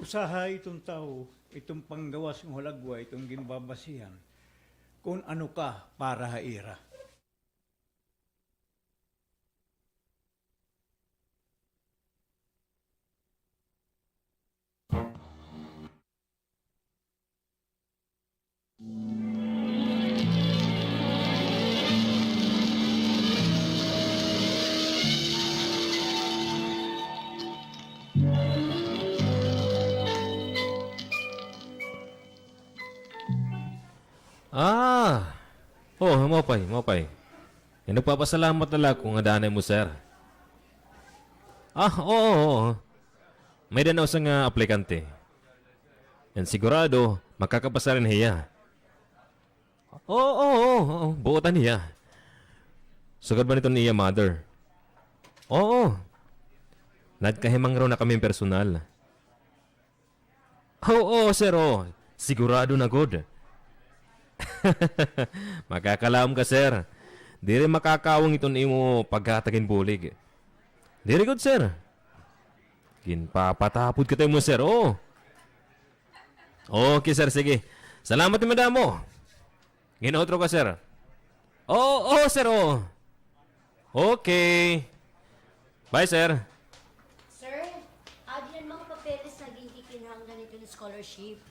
usaha itong tao, itong panggawas ng hulagwa, itong gimbabasihan, kung ano ka para haira. Ah! Oh, mapay, mapay. Yan nagpapasalamat na lang kung adanay mo, sir. Oo. May danaw sa nga aplikante. Yan sigurado, makakapasa rin hiya. Oo. Buotan niya. Sugad ba nito niya, mother? Oo. Nagkahimang raw na kami personal. Oo, sir, oh. Sigurado na good. Makakalaom ka, sir. Di rin makakawang iton imo pagkatagin bulig. Very good, sir. Ginpapatapod ka tayo mo, sir. Oo. Okay, sir. Sige. Salamat ni madam mo. Ginotro ka, sir. Oo, sir. Oo. Okay. Bye, sir. Sir, adiyan mga papeles na ginkikinhanglan nito ng scholarship.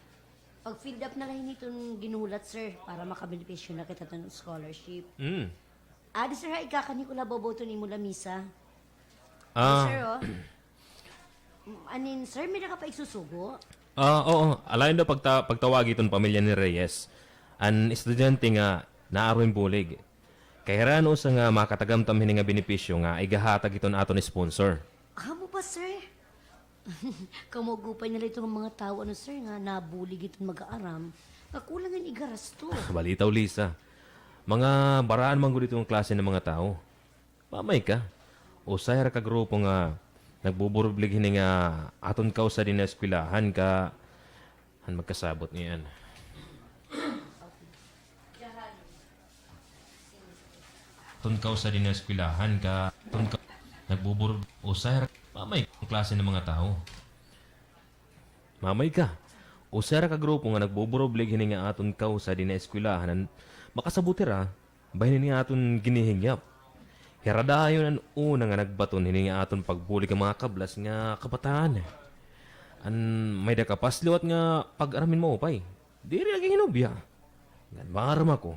Pag-filled up na lang itong ginulat, sir, para makabenepisyo na kita ng scholarship. Adi, sir, ha, ikakani ko na boboto ni mula misa. Sir, oh. Anin, sir, may naka pa isusugo? Oo. Alayon daw pagtawag itong pamilya ni Reyes. An estudyante nga naaroin bulig. Kaya rano sa nga makatagamtam hini nga benepisyo nga igahatag iton aton sponsor. Amo ba, sir? Kamugupay nila itong mga tao, ano, sir, nga nabulig itong mag-aaram. Kakulangan igaras to. Balitaw, Lisa. Mga baraan man gud itong klase ng mga tao. Mamay ka. Usay ra ka grupo nga nagbuburublig hini nga aton kaw sa dineskwelahan ka han magkasabot niyan. Aton kaw sa dineskwelahan ka aton kaw nagbuburub usay ra mamay ang klase ng mga tao. Mamay ka. Usay ra ka grupo nga nagbuburublig hini nga aton kaw sa dineskwelahan makasabuti ra bahin ni aton ginihingyap. Heradayon ang una nga nagbaton hini nga aton pagbulig ang mga kablas nga kabataan. An may dakapasliwat nga pag-aramin mo pay. Diri lagi hinubya. Ngan maram ako.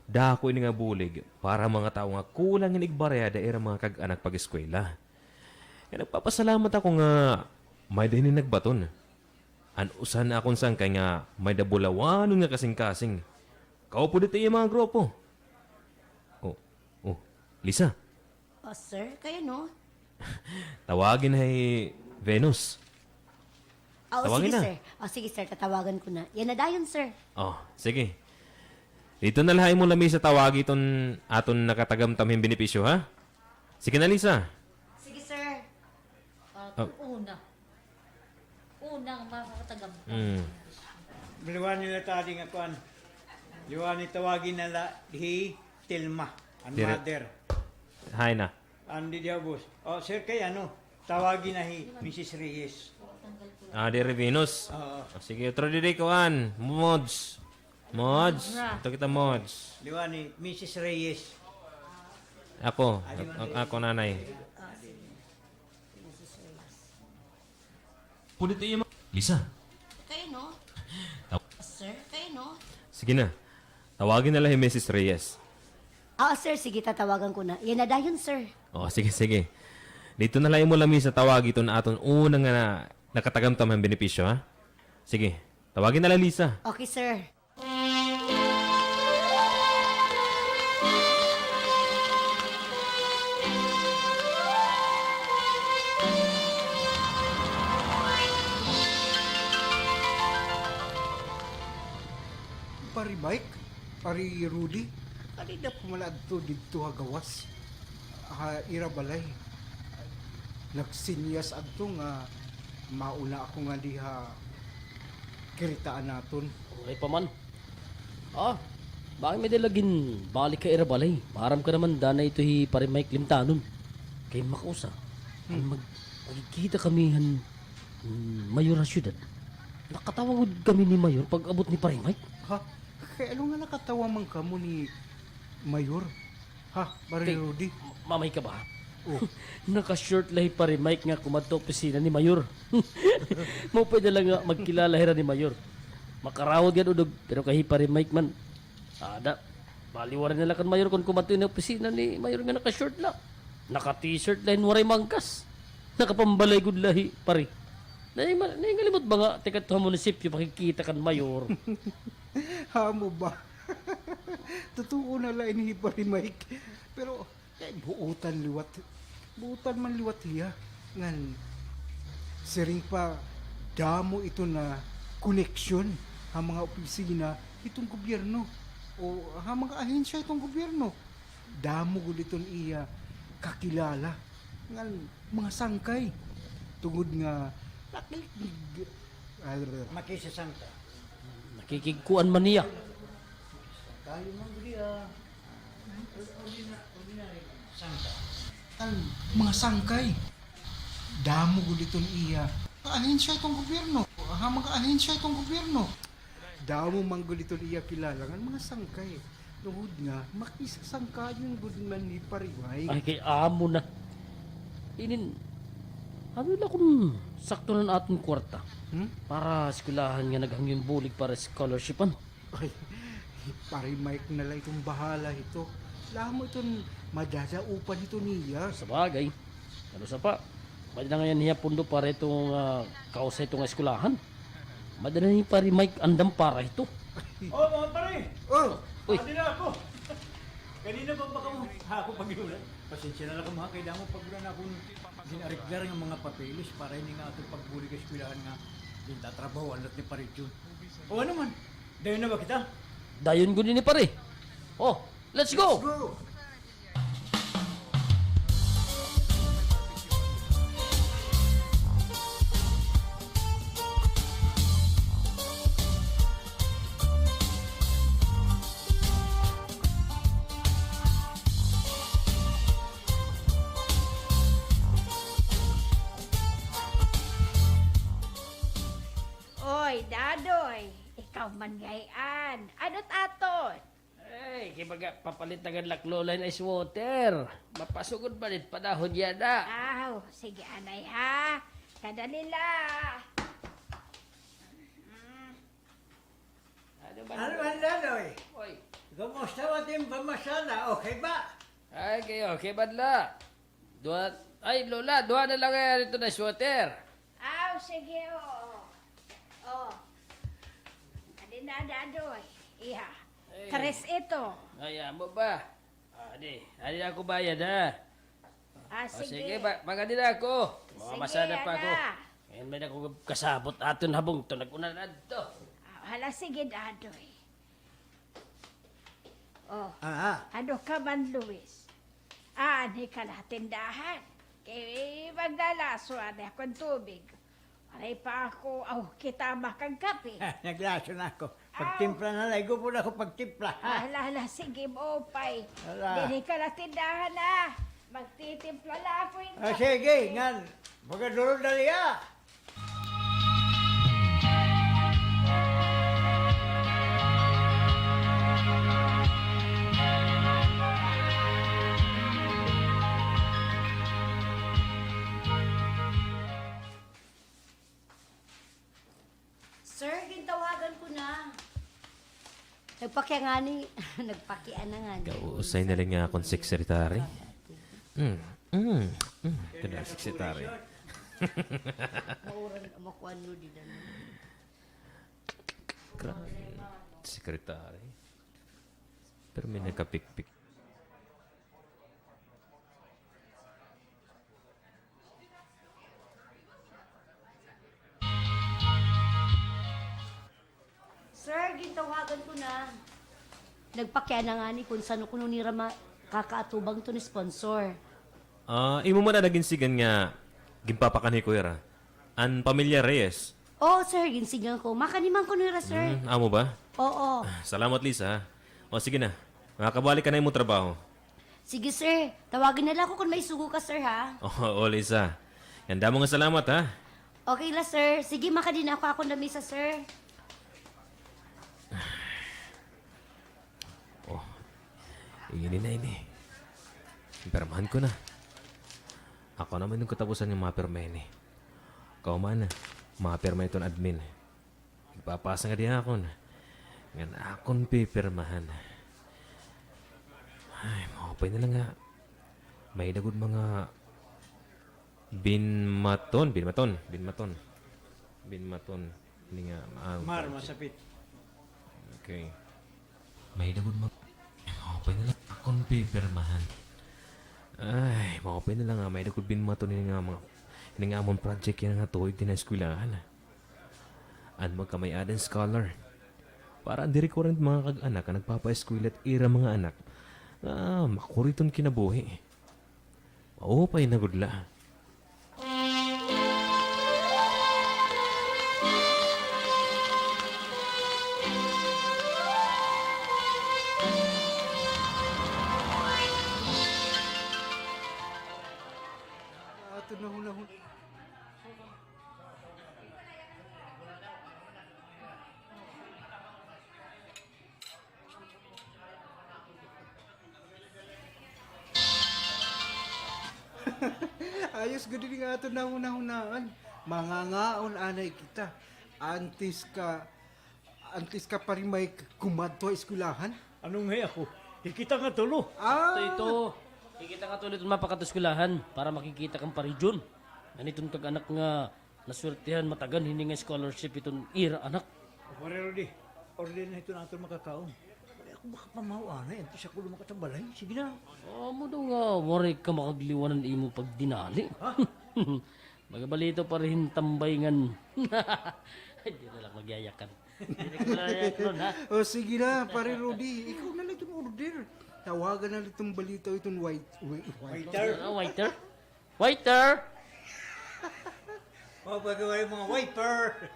Dako ini nga bulig para mga tao nga kulang nga igbarya daira mga kag-anak pag-eskwela. Kaya nagpapasalamat ako nga may dahil nagbaton. An usan na akong sangkay nga may dabulawanon nga kasing-kasing. Kaupo dito yung mga grupo. Oh, Lisa. Sir, kayo, no? Tawagin ay Venus. Tawagin Sige, na. sir. Sige, sir, tatawagan ko na. Yan na dayon, sir. Sige. Dito na lahay mo lami sa tawagi iton aton nakatagamtam yung benepisyo, ha? Sige na, Lisa. Sige, sir. Unang makakatagam. Biliwan nila tadi nga kuan. Liwan ni tawagin nila Tilma, ang Dire- mother. Hi na. Andi Diabos. Sir, kay ano, tawagin na Mrs. Reyes. Dire Venus. Sige, otro diri kuan. Mods. Ito kita mods. Liwan ni Mrs. Reyes. Ako nanay. Pulit iyo Lisa. Kayo, no? Sir, kayo, no? Sige na. Tawagin na lang yung Mrs. Reyes. Sir, sige, tatawagan ko na. Yan na dayon, sir. Sige. Dito na lang mo lami sa tawag ito na aton unang nga nakatagamtam ang benepisyo, ha? Sige, tawagin na lang, Lisa. Okay, sir. Pari Mike, pari Rudy, kanina pumalad to dito hagawas. Ira balay. Nagsinyas adto nga mauna ako nga diha kiritaan naton. Okay pa man. Bakit may dalagin balik ka irabalay? Maram ka naman dana ito pare Mike Limtanon. Kay Makusa. Magkikita kami mayura syudad. nakatawag kami ni Mayor pag abot ni Pare Mike. Ha? Kaya ano nga nakatawa man ka mo ni Mayor? Ha? Pare Kay- Rudy? Mamay ka ba? Oh. Naka-short lahi Pare Mike nga kumadto opisina ni Mayor. Mo pwede lang nga magkilala hira ni Mayor. Makarawad yan udog, pero kahi Pare Mike man. Ada, baliwaran nila kan Mayor kung kumadto yung opisina ni Mayor nga naka-short lang. Naka-t-shirt lahin waray mangkas. Nakapambalay gud lahi pare. Naingalimot ba nga tikat to munisipyo makikita kan Mayor. Ha mo ba? Totoo na lang ni Pare Mike. Pero, kay buutan liwat. Buutan man liwat hiya. Ngan, siring pa, damo ito na koneksyon ang mga opisina itong gobyerno. O ang mga ahensya itong gobyerno. Damo gud iton iya kakilala. Ngan, mga sangkay. Tungod nga, nakilig... Makisasangka. Nakikigkuan man niya. Tayo man guli sangka. Ang mga sangkay. Damo gud iton iya. Mga ahensya itong gobyerno. Ang mga ahensya itong gobyerno. Damo man gud iton iya kilala nga mga sangkay. Tungod nga, makisasangka yung gud man ni Pariway. Ay kay amo na. Inin, ano na kung sakto na aton kwarta. Para eskwelahan nga naghangyon bulig para scholarshipan. Ay, Pare Mike na lang itong bahala ito. Lamo itong madadaupan ito niya. Sa bagay. Ano sa pa? Madala ngayon niya pundo para itong kausa itong eskwelahan. Madala niya Pare Mike andam para ito. Oh, mga pare! Oh! Uy. Adi na ako! Kanina pa baka mo ako pag-iulan. Pasensya na lang ka mga kailangan pag-iulan akong ginariglar ng mga papeles para hindi nga itong pagbuli ka eskwelahan nga tatrabaho alat ni Parityon. O ano man? Dayon na ba kita? Dayon guni ni pare. Oh, let's go! Go! Oy, Dadoy, ikaw man gayan. Ano't aton? Ay, kay baga papalit agad laklola na ice water. Mapasugod ba rin panahon yan na? Aw, sige anay ha. Kadalila. Ano ba? Ano man laloy? Oy. Kamusta ba din pamasada? Okay ba? Ay, kayo, kay badla. Dua, ay, Lola, duha na lang ngayon ito na ice water. Aw, sige oo. Oh. Adi na, Dadoy. Iha. Ay. Kares ito. Ay, mo ba? Adi na ako bayad ha. Ah, O sige. sige, magandi na ako. Masada pa ako. ana. Ngayon may ako kasabot aton habong to nag-una na to. Hala, sige, Dadoy. Oh. Ah, Ano ka man, Luis? Ani ka na tindahan. Kaya magdalaso ani akong tubig. Aray pa ako, kita makang kape. naglaso na ako. Pagtimpla na lang, po na ako pagtimpla. Ha? Hala, sige mo, pay. Hala. Dili ka na tindahan na. Magtitimpla na ako yung Ah, sige, ngan. Baga duro dali ah. Sir, gintawagan ko na. Nagpakya nga ni, nagpakya na nga ni. Kausay na lang nga akong sekretary. Ito na, sekretary. Mauran, makuan no di na. Grabe. Sekretary. Pero may nagkapikpik. Sir, gintawagan ko na. Nagpakya na nga ni kung saan ko ni Rama kakaatubang to ni sponsor. Imo man na naging sigan nga gimpapakan ni Kuya ra. An pamilya Reyes. Oh, sir, ginsigan ko. Makaniman ko nira, sir. Amo ba? Oo. Salamat, Lisa. O sige na. Makakabalik ka na imong trabaho. Sige, sir. Tawagin na lang ako kung may sugo ka, sir, ha? Oo, Lisa. Yan mo nga salamat, ha? Okay la, sir. Sige, makadin ako na misa, sir. Oh, ini na ini. Permahan ko na. Ako naman yung katapusan yung mga permen eh. Kau man, mga permen itong admin. Ipapasa nga di akon. Ngan akon pipirmahan. Ay, makapay na lang nga. May dagod mga binmaton. Hindi nga Mar, masapit. Okay. May dagod mga... Makapay na lang akon pipirmahan. Ay, makapay na lang nga. May dagod binmaton hindi nga mga... Hindi nga among project yan nga tuwid din na eskwelahan. An magkamay-adan scholar. Para diri ko rin mga kag-anak ang nagpapa-eskwela at ira mga anak. Makuriton kinabuhi. Maupay na gudla. Ato na hunahon. Ayos gud din nga ato na hunahunaan. Mangangaon anay kita. Antis ka pa rin may kumadto eskwelahan. Anong hay ako? Ikita nga tulo. Ito. Kikita ka tuloy itong mapakataskulahan para makikita kang paridyon. Ganitong kag-anak nga naswertihan matagan, hindi nga scholarship itong ira anak. Pare Rudy, order na ito natin makakaon. Pare ako baka pamawa na yan. Tapos ako lumakatambalay. Sige na. Mo daw nga, wari ka makagliwanan imo pag dinali. Magabalito pa rin tambayngan. Hindi na lang magyayakan. Hindi ko na yakan, ha? O sige na, pare Rudy. Ikaw na lang itong order. Tawagan na lang itong balita itong Waiter. Waiter? Waiter! Mapagawa yung mga waiter.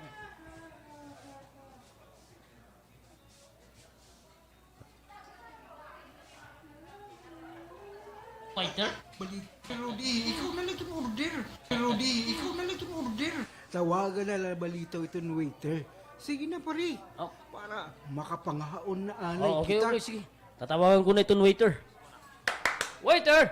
Waiter? balita. Rudy, ikaw na lang itong order. Rudy, ikaw na lang itong order. Tawagan na lang balita itong waiter. Sige na pare. Oh. Para makapangaon na anay Okay, kita. okay, sige. Tatawagan ko na itong waiter. Waiter!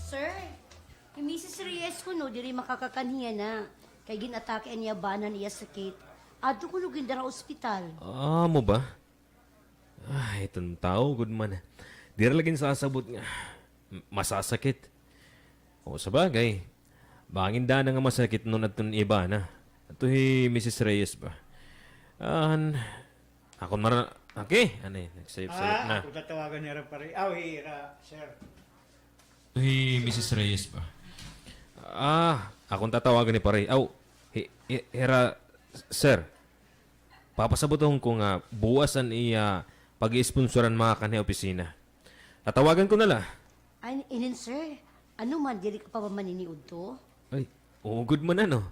Sir, yung Mrs. Reyes ko no, diri makakakanhiya na. Kay ginatake niya banan niya sakit. Adto ko lugin dara ospital. Mo ba? Itong tao, good man. Di ra laging sasabot nga. Masasakit. O sa bagay, bangin da na nga masakit nun at nun iba na. Ito Mrs. Reyes ba? Ako mara... Okay, ano eh, nagsayip-sayip na. Ako tatawagan niya rin pare. Hira, sir. Ito Mrs. Reyes ba? Akong tatawagan ni pare. Hera, sir. Papasabuton ko nga buwasan iya pag-i-sponsoran mga kanhi opisina. Tatawagan ko na la. Ay, inin sir, ano man, diri ka pa ba maniniud to? Ay, good man ano.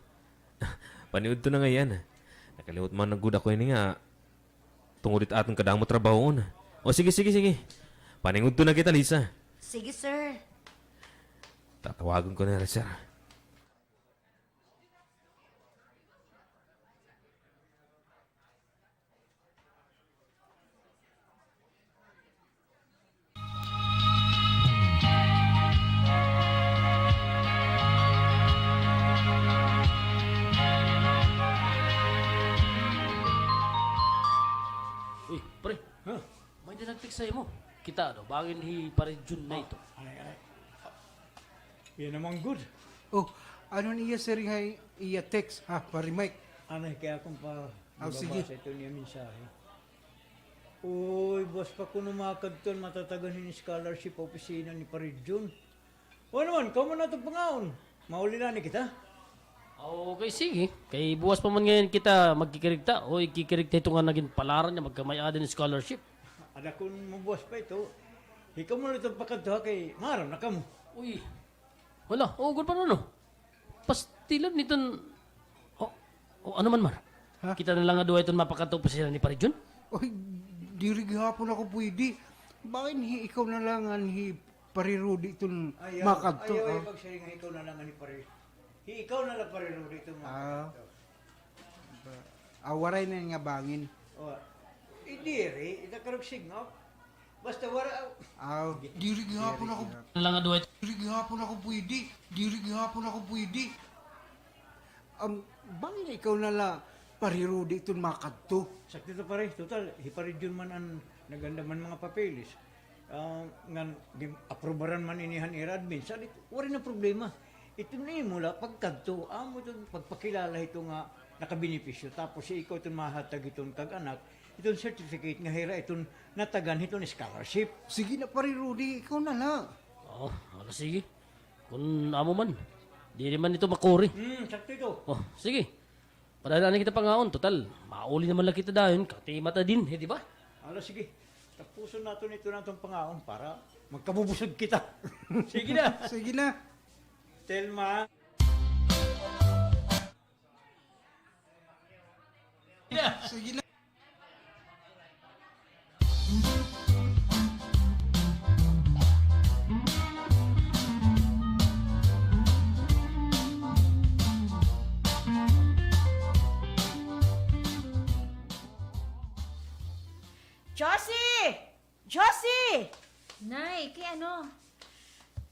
Paniud to na nga yan. Nakalimot man ng good ako yun nga. Tungod it atong kadamot trabaho na. Sige. Paningud to na kita, Lisa. Sige sir. Tatawagan ko na rin, sir. Uy, pre. May dinagtik sa'yo mo. Kita, no? Bangin paridyon na ito. Anay. Yan naman good. Oh, ano niya sir hay iya text ha, pare Mike. Anay, kaya akong pa... Sige. Sa ito niya mensahe. Uy, boss pa ko numakad to, matatagan ni scholarship opisina ni Paridyon. O naman, kamo na ito pangaon. Mauli na ni kita. Okay, sige. Kay buwas pa man ngayon kita magkikirigta o ikikirigta ito nga naging palaran niya magkamay-adan ng scholarship. Ada kung mabuwas pa ito, ikaw mo lang itong pakanto kay maram na ka mo. Uy. Wala, good pa na no. Pastilan niton. Ano man Mar? Ha? Kita na lang nga duwa iton mapakato pa sila ni Parijon. Oy, diri gihapon ako pwede. Bakit ikaw na lang ang parirudi itong makadto? Ayaw, pagsaring nga ikaw na lang ni pare. Ikaw na lang pare dito mga pakanto. Awaray na nga bangin. Oh, idiri, itakarog signal. Basta wala, Diri gihapon ako. Na lang nga duwa ito. Diri gihapon ako pwede. Diri gihapon ako pwede. Bakit ikaw na lang parirudi itong makadto? sakto to pare, total, hiparid yun man ang naganda man mga papeles. Nga, aprobaran man inihan i-admin. Sa dito, wala na problema. Ito na yung mula, pagkadto, amo itong pagpakilala ito nga nakabenepisyo. Tapos ikaw itong mahatag itong kag-anak, itong certificate nga hira itong natagan itong scholarship. Sige na parirudi, ikaw na lang. Sige. Kung amo man. Di naman ito makuri. Sakto ito. Sige. Padala na kita pangaon. Total, mauli naman lang kita dahil. Kati mata din, di ba? Sige. Tapuson natin ito na itong pangaon para magkabubusog kita. Sige na. Sige na. Telma. Sige na. Josie! Josie! Nay, kay ano?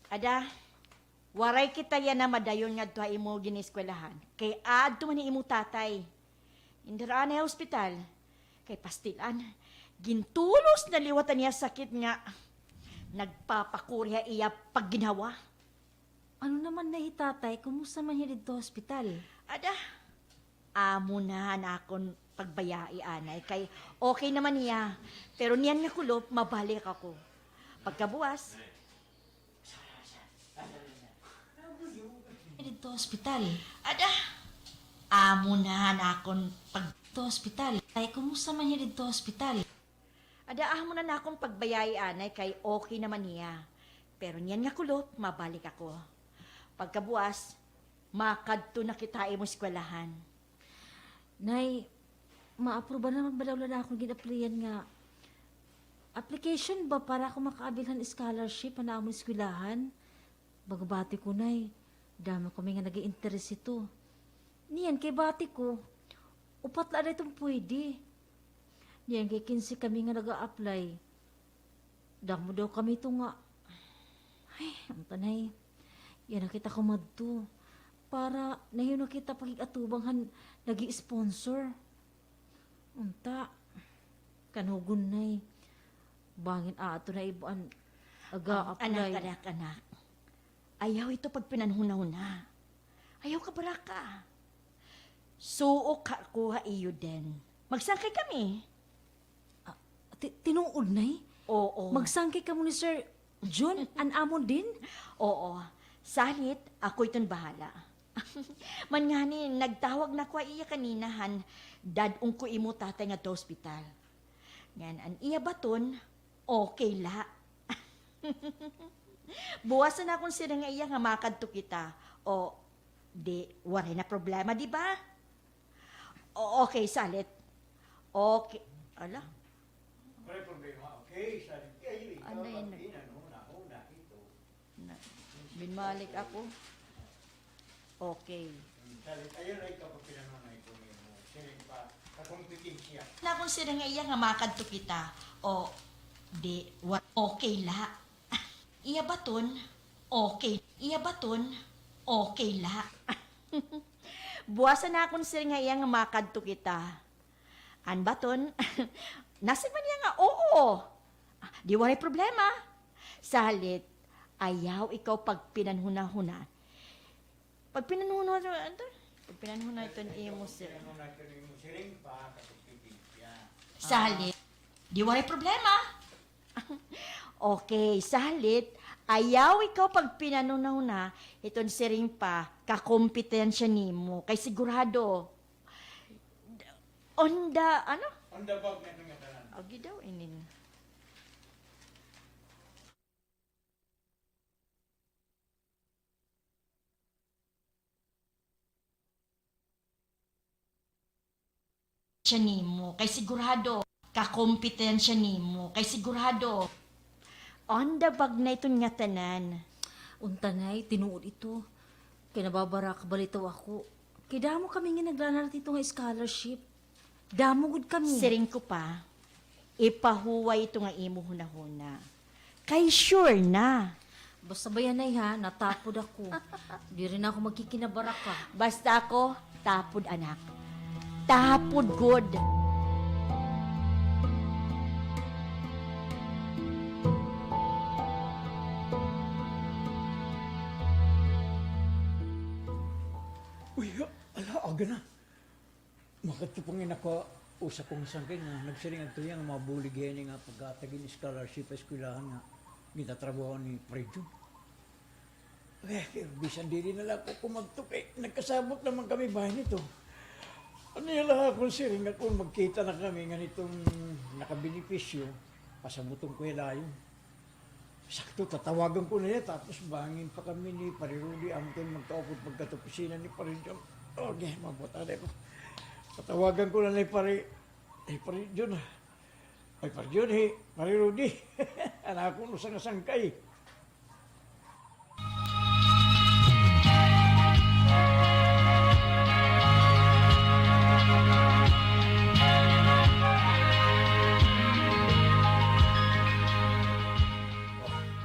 Ada, waray kita yan na madayon nga tuha imo giniskwelahan. Kay adto man ni imo tatay. Indiraan na hospital. Kay pastilan, gintulos na liwatan niya sakit nga. Nagpapakuriya iya pag ginawa. Ano naman na hitatay? Kumusta man hiya dito hospital? Ada, amo na akon pagbayai anay. Kay okay naman niya. Pero niyan nga kulop, mabalik ako. Pagkabuwas, Dito hospital. ada, amo na akon pag Dito hospital. Tay, kumusta man hiya dito hospital? Adaan mo na akong pagbayay anay kay okay naman niya. Pero niyan nga kulop, mabalik ako. Pagkabuas, makadto na kita mo eskwelahan. Nay, ma-aproba naman ba daw na akong ginapliyan nga application ba para ako makaabilhan scholarship na among eskwelahan? Bagabati ko, Nay. Dami kami nga nag-i-interest ito. Niyan, kay bati ko, upat lang na itong pwede. Niyan, kay 15 kami nga nag-a-apply. Damo daw kami ito nga. Ay, ang tanay. Yan na kita kumadto. Para na yun na kita pagkikatubanghan nag-i-sponsor. Unta. Kanugon nay. Bangin ato na ibuan aga-apply. Anak. Ayaw ito pag pinanhuna-huna. Ayaw ka baraka. Suok ka kuha iyo din. Magsangkay kami. Tinuod nay? Oo. Magsangkay ka mo ni Sir John, anamon din? Oo. Salit, ako itong bahala. Man nga ni, nagtawag na ko iya kaninahan, dadong ko imo tatay nga to hospital. Ngan, an iya baton, okay la. Buwasan na akong sila nga iya nga makadto kita. O, di, waray na problema, di ba? Okay, Salit. Okay. Ala, Wala problema. Okay, sabi kayo. Ano yun? Una ito. binmalik ako. Okay. Sabi kayo na ikaw pag pinanunay ko mo. Siling pa, kakompetensya. Na kung sila nga iya nga makadto kita. O, di, okay la. Iya baton, okay. Iya baton, okay la. Buwasan na akong sila nga iya nga makadto kita. An baton, nasa man niya nga, oo. Di waray problema. Salit, ayaw ikaw pag pinanhuna-huna. Pag pinanhuna ito ni imo sila. Pinanunay ko mo. Siling pa, kakompetensya. Salit, di waray problema. Okay, salit, ayaw ikaw pag pinanaw na, iton siring pa, kakompetensya nimo. Kay sigurado, on the, ano? On the bag na nga tanan. Agi daw, inin. siya nimo, kay sigurado. Kakompetensya nimo, kay sigurado. On the bag na iton nga tanan. Untanay, tinuod ito. Kaya nababara ka balitaw ako. Kaya damo kami nga naglanar dito nga scholarship. Damo gud kami. Siring ko pa, ipahuway ito nga imo hunahuna. Kay sure na. Basta bayanay ha, natapod ako. Di rin ako magkikinabaraka. Basta ako, tapod anak. Tapod good. Uy, ala, aga na. Makatupangin ako usa kong sangkay nga nagsiring ang tuyang mga buligyan nga pagkatagin scholarship sa eskwelahan nga gitatrabaho ni Prejo. Bisan dili na lang ako kumagtukay. Nagkasabot naman kami bahay nito. Ano yung lahat kung siring ako magkita na kami nga nitong nakabenepisyo pasabutong ko layo. Sakto, tatawagan ko na yan, tapos bangin pa kami ni Parirudi, amkin magkaupot pagkatapisina ni Paridyon. Okay, mabutali ko. Tatawagan ko na ni Paridyon. Ay, Paridyon, Parirudi. Anak ko nusang sangkay.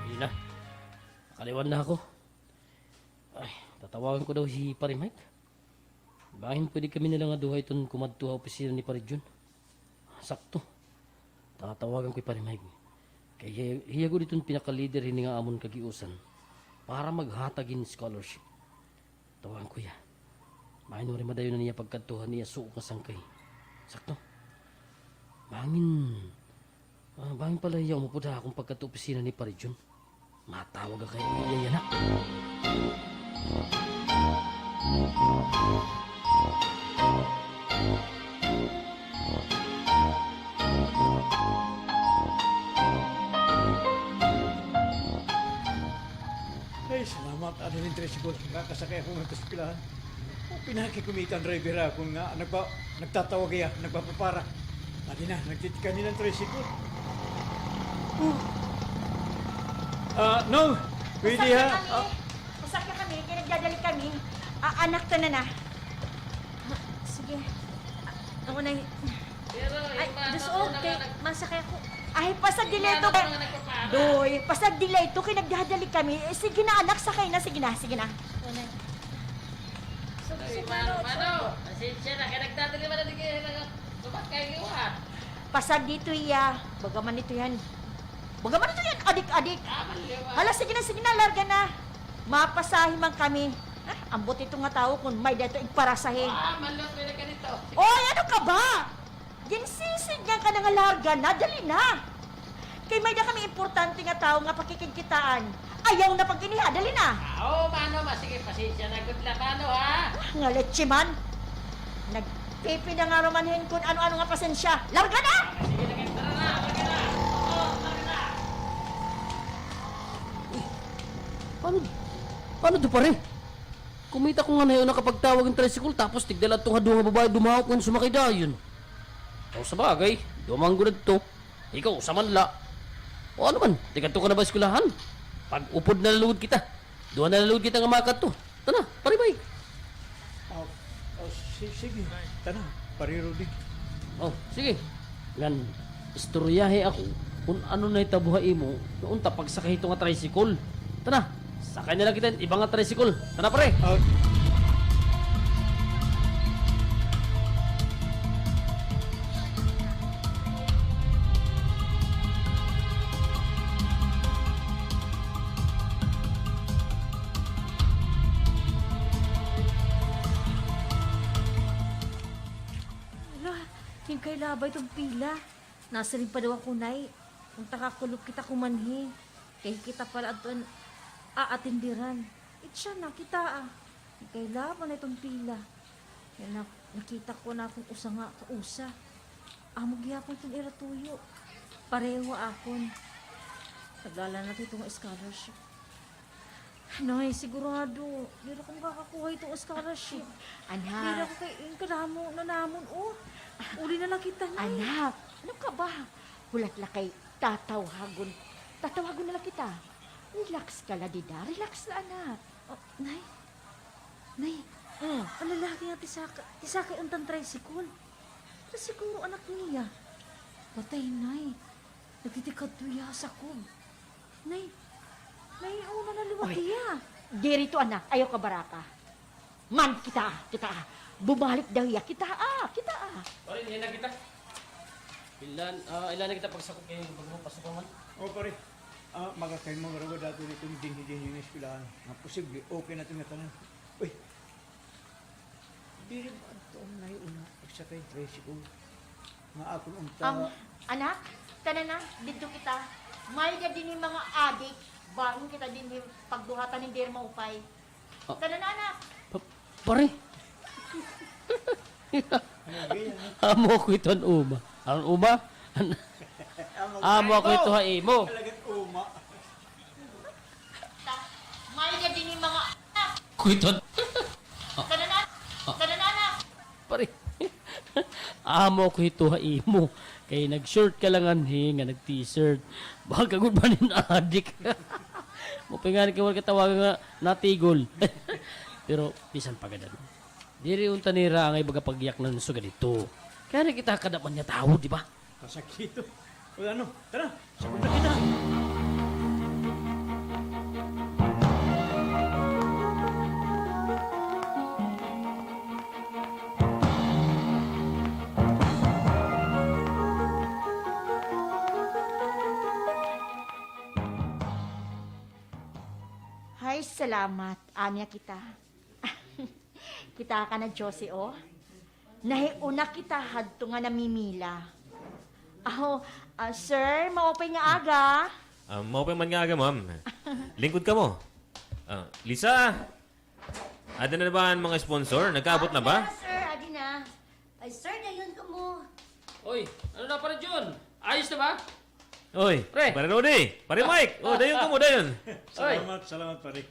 Hindi na. Nakaliwan na ako. Ay, tatawagan ko daw si Pare Mike. Bahin pwede kami nila nga duha itong kumadtuha opisina ni Pare Jun. Sakto. Tatawagan ko Pare Mike. Kaya hiya ko ditong pinaka-leader hini nga amon kagiusan para maghatagin scholarship. Tawagan ko ya. Bahin mo rin madayo na niya pagkatuhan niya suok nga sangkay. Sakto. Bangin pala iya umupuda akong pagkatu opisina ni Pare Jun. Matawag ka kayo iya yan ha. Ay, salamat. Ano yung tricycle? Kakasakay ako ng kaspilahan. O pinakikumita ang driver ako nga. Nagtatawag kaya, nagpapapara. Lagi na, nagtitika nilang tricycle. No! Pwede ha? Pasakya kami, kaya nagdadali kami. Anak ka na na. Sige. Ako na ay, das okay. Masakay ako. Ay, pasag delay to. Doy, pasag delay to, kaya nagdadali kami. Sige na anak, sakay na. Sige na. Ako na. Mano, pasensya na. Kaya nagdadali ba na di kayo sumakay liwan? Pasag dito iya. Bagaman ito yan, adik-adik. Hala, sige na, larga na. Mapasahin man kami. Ambot ito nga tao kung may dito igparasahin. Malot, pwede ka dito. Oy, ano ka ba? Ginsisid nga ka na nga larga na, dali na. Kay may da kami importante nga tao nga pakikingkitaan. Ayaw na pag iniha, dali na. Oo, Mano, sige, pasensya na. Good luck, Mano, ha? Nga lechiman. Nagpipi na nga romanhin kung ano-ano nga pasensya. Larga na! Sige na, tara na, tara na. Oo, tara na. Paano to pare? Kumita ko nga na yun nakapagtawag ng tricycle tapos tigdala itong hadunga babae dumahok ng sumakay dayon. O sa bagay, dumanggo na ito. Ikaw, sa manla. O ano man, tiganto ka na ba eskulahan? Pag upod na lalugod kita, doon na lalugod kita nga makat to. Tana, pare bay. Sige, tanong. Parirudi. Oh, sige. Gan, istoryahe ako kung ano na itabuhay mo noon tapag sakay ito nga tricycle. Tana, sakay na lang kita ibang nga tricycle. Tana pare. Ala, yung kay labay itong pila. Nasa rin pa daw ako, Nay. Kung takakulog kita kumanhi. Kaya kita pala ato'n aatindiran. Siya na, kita Yung kay laban na itong pila. Yan nakita ko na akong usa nga kausa. Amog yapon itong iratuyo. Pareho akon. Naglala na itong scholarship. Nay, sigurado. Di na ko makakakuha itong scholarship. Di na Anak, ko kay yung kadamo na namon, oh. Uli na lang kita, Nay. Anak, ano ka ba? Hulat la kay tatawagon. Tatawagon na lang kita. Relax ka la, Dida. Relax na, anak. Oh, Nay. Nay, ang lalaki nga tisakay ang tricycle. Pero siguro anak niya. Patay, Nay. Nagtitikad tuya sa kub. Nay, una na liwat Oy. niya. Dirito, anak. Ayaw ka baraka. Man, kita. Bumalik daw ya. Kita. Pare, hindi na kita. Ilan na kita pagsakot kayo bago pasok man? O pare, makakain mo marawa dato dito yung dinghi-dinghi ng eskwelahan. Nga posible, okay na ito nga tanan. Uy, di rin ba ito ang naiuna pagsakay tricycle? Nga akong unta. Anak, tanan na. Dito kita. May ka din yung mga adik. Bahin kita din yung pagduhatan ng dir maupay. Tanan na, anak. Pare, Ano ganyan? amo ko ito ang uma. Ang uma? Amo ko ito ha imo. Talagang uma. May ka din yung mga anak. Kuiton. Tanan na, anak. Pare, amo ko ito ha imo. Kay nag-short ka lang anhi nga nag-t-shirt. Baka gud ba nin adik. Mo pingan ka wala katawagan nga natigol. Pero bisan pagadan. Diri unta nira ang ibaga pagyak na so ganito. Kaya na kita kadapan niya tao, di ba? Kasakito. O ano, tara, sagot na kita. Hay, salamat. Anya kita. Kita ka na, Josie, oh. Nahiuna kita hadto nga namimila. Aho, sir, maupay nga aga. Maupay man nga aga, ma'am. Lingkod ka mo. Lisa, ada na ba ang mga sponsor? Nagkaabot na ba? Sir, adi na. Ay, sir, dayon ka mo. Oy, ano na para John? Ayos na ba? Oy, Pre. pare Rodi, pare Mike. Dayon ka mo, dayon. Salamat pare.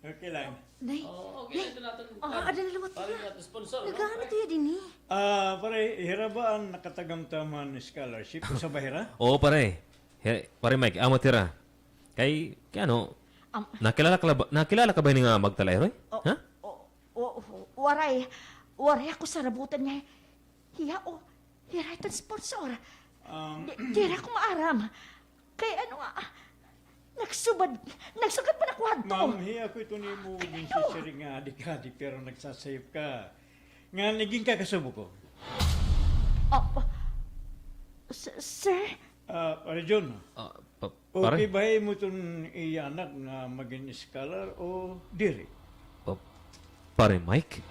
Okay lang. Nay, Okay, ito natin. ada na liwat Pare niya. natin sponsor. Nagano tuya din eh. Pare, hirabaan nakatagamtaman scholarship sa bahira? Oo, pare. Pare Mike, amo tira. Kay ano, nakilala ka ba ni nga magtalay, Roy? Ha? Waray ako sa rabutan niya. Hiya, hiya ito sponsor. Di ko maaram. Kay ano nga, nagsugad pa na kwadto. Ma'am, ako ito ni mo din si Sir nga adik-adik pero nagsasayip ka. Nga naging kakasubo ko. Sir, Pare John, Pare? okay ba mo itong iyanak nga maging scholar o diri? Pare Mike?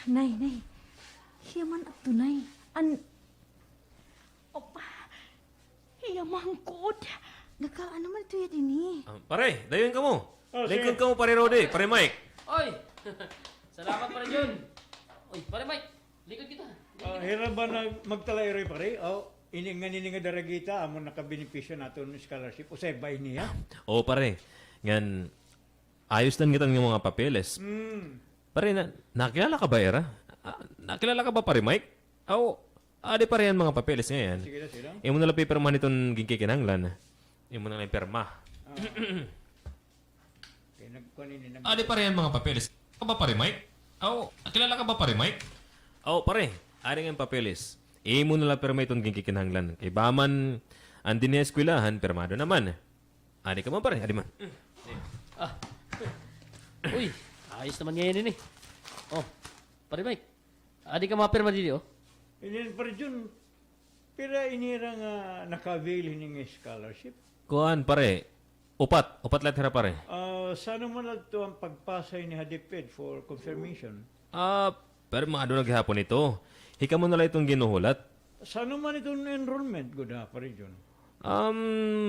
Nay. Hiyaman at tunay. Opa, hiyamangkod. Nakaano man ito yan eh. Pare, dayon ka mo. Oh, Lingkod sige. ka mo, pare Rodi, pare Mike. Oy! Salamat pare Jun. Oy, pare Mike. Likod kita. Hira ba na magtalay pare? Ininga daragita, amon nakabenepisyo nato ng scholarship. O sa bay niya? Oo, pare. Ngan, ayos lang kitang yung mga papeles. Pare, nakilala ka ba, Era? Nakilala ka ba, pare Mike? Adi pare yan mga papeles ngayon. Sige na sila. Imo na lang pipirmahan itong gingkikinanglan. Imo na lang pirma. Kaya nagkuhanin na. Adi pare yan mga papeles. Ka ba, pare Mike? Nakilala ka ba, pare Mike? Pare. Adi nga yung papeles. Imo na lang pirma itong gingkikinanglan. Kay baman, andin niya eskwelahan, pirmado naman. Adi ka man, pare. Adi man. Uy, ayos naman ngayon eh. Oh, pare Mike. Adi ka mapirma dito, oh. Inin pare Jun, pero inira nga naka-avail hining scholarship. Kuan, pare. Upat lahat hira, pare. Sana mo na ito ang pagpasay ni Hadiped for confirmation. Pero mga doon naghihapon ito. Hika mo na lang itong ginuhulat. Sana man itong enrollment, good ha, pare Jun.